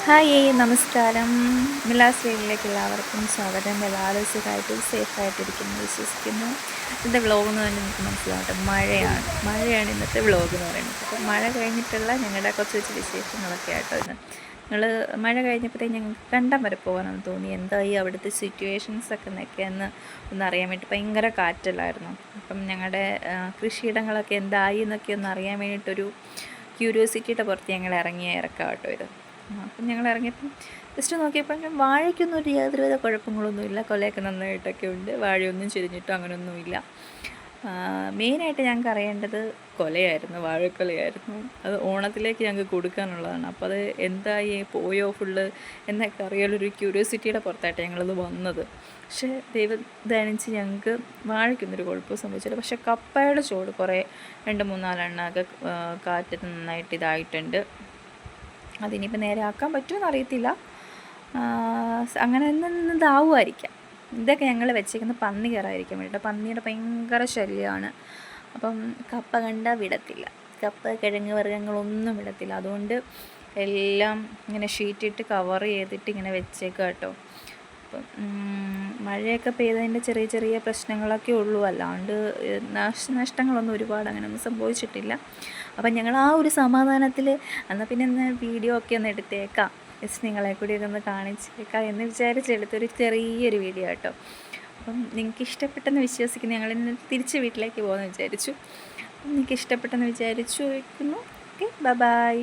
Hi നമസ്കാരം. മിലാസ് വേലിലേക്ക് എല്ലാവർക്കും സ്വാഗതം. എല്ലാവരും സുഖമായിട്ടും സേഫായിട്ടിരിക്കുന്നു വിശ്വസിക്കുന്നു. ഇന്നത്തെ വ്ളോഗ് എന്ന് പറഞ്ഞാൽ നമുക്ക് മനസ്സിലാവട്ടെ, മഴയാണ് ഇന്നത്തെ വ്ളോഗ് എന്ന് പറയുന്നത്. അപ്പോൾ മഴ കഴിഞ്ഞിട്ടുള്ള ഞങ്ങളുടെ കുറച്ച് വിശേഷങ്ങളൊക്കെ ആയിട്ടോ ഇന്ന്. ഞങ്ങൾ മഴ കഴിഞ്ഞപ്പോഴത്തേക്ക് ഞങ്ങൾക്ക് കണ്ടം വരെ പോകാനാണ് തോന്നി. എന്തായി അവിടുത്തെ സിറ്റുവേഷൻസൊക്കെ എന്നൊക്കെയെന്ന് ഒന്നറിയാൻ വേണ്ടി. ഭയങ്കര കാറ്റല്ലായിരുന്നു. അപ്പം ഞങ്ങളുടെ കൃഷിയിടങ്ങളൊക്കെ എന്തായി എന്നൊക്കെ ഒന്ന് അറിയാൻ വേണ്ടിയിട്ടൊരു ക്യൂരിയോസിറ്റിയുടെ പുറത്ത് ഞങ്ങൾ ഇറക്കാം കേട്ടോ ഇത്. അപ്പം ഞങ്ങൾ ഇറങ്ങിയപ്പം ജസ്റ്റ് നോക്കിയപ്പോൾ വാഴയ്ക്കൊന്നും ഒരു യാതൊരുവിധ കുഴപ്പങ്ങളൊന്നുമില്ല. കൊലയൊക്കെ നന്നായിട്ടൊക്കെ ഉണ്ട്. വാഴയൊന്നും ചെരിഞ്ഞിട്ടോ അങ്ങനെയൊന്നുമില്ല. മെയിനായിട്ട് ഞങ്ങൾക്ക് അറിയേണ്ടത് കൊലയായിരുന്നു, വാഴക്കൊലയായിരുന്നു. അത് ഓണത്തിലേക്ക് ഞങ്ങൾക്ക് കൊടുക്കാനുള്ളതാണ്. അപ്പോൾ അത് എന്തായി, പോയോ ഫുള്ള് എന്നൊക്കെ അറിയാനുള്ളൊരു ക്യൂരിയോസിറ്റിയുടെ പുറത്തായിട്ട് ഞങ്ങളത് വന്നത്. പക്ഷേ ദൈവം ധനിച്ച് ഞങ്ങൾക്ക് വാഴയ്ക്കൊന്നൊരു കുഴപ്പവും സംഭവിച്ചില്ല. പക്ഷേ കപ്പയുടെ ചോട് കുറേ 2-3-4 എണ്ണമൊക്കെ കാറ്റ് നന്നായിട്ട് ഇതായിട്ടുണ്ട്. അതിനിപ്പോൾ നേരെ ആക്കാൻ പറ്റുമെന്ന് അറിയത്തില്ല. അങ്ങനെ ഇതാവുമായിരിക്കാം. ഇതൊക്കെ ഞങ്ങൾ വെച്ചേക്കുന്ന പന്നി കയറാതിരിക്കാൻ വേണ്ടിയിട്ട്. പന്നിയുടെ ഭയങ്കര ശല്യമാണ്. അപ്പം കപ്പ കണ്ടാൽ വിടത്തില്ല, കപ്പ കിഴങ്ങ് വർഗ്ഗങ്ങളൊന്നും വിടത്തില്ല. അതുകൊണ്ട് എല്ലാം ഇങ്ങനെ ഷീറ്റിട്ട് കവർ ചെയ്തിട്ട് ഇങ്ങനെ വെച്ചേക്കുക കേട്ടോ. അപ്പം മഴയൊക്കെ പെയ്തതിൻ്റെ ചെറിയ ചെറിയ പ്രശ്നങ്ങളൊക്കെ ഉള്ളൂ, അല്ലാണ്ട് നഷ്ടങ്ങളൊന്നും ഒരുപാട് അങ്ങനെയൊന്നും സംഭവിച്ചിട്ടില്ല. അപ്പം ഞങ്ങൾ ആ ഒരു സമാധാനത്തിൽ എന്നാൽ പിന്നെ ഒന്ന് വീഡിയോ ഒക്കെ ഒന്ന് എടുത്തേക്കാം, ജസ്റ്റ് നിങ്ങളെ കൂടിയൊക്കെ ഒന്ന് കാണിച്ചേക്കാം എന്ന് വിചാരിച്ചെടുത്തൊരു ചെറിയൊരു വീഡിയോ കേട്ടോ. അപ്പം നിങ്ങൾക്ക് ഇഷ്ടപ്പെട്ടെന്ന് വിശ്വസിക്കുന്നു. ഞങ്ങൾ ഇന്ന് തിരിച്ച് വീട്ടിലേക്ക് പോകുമെന്ന് വിചാരിച്ചു. അപ്പം നിങ്ങൾക്ക് ഇഷ്ടപ്പെട്ടെന്ന് വിചാരിച്ചു വയ്ക്കുന്നു. Okay, by.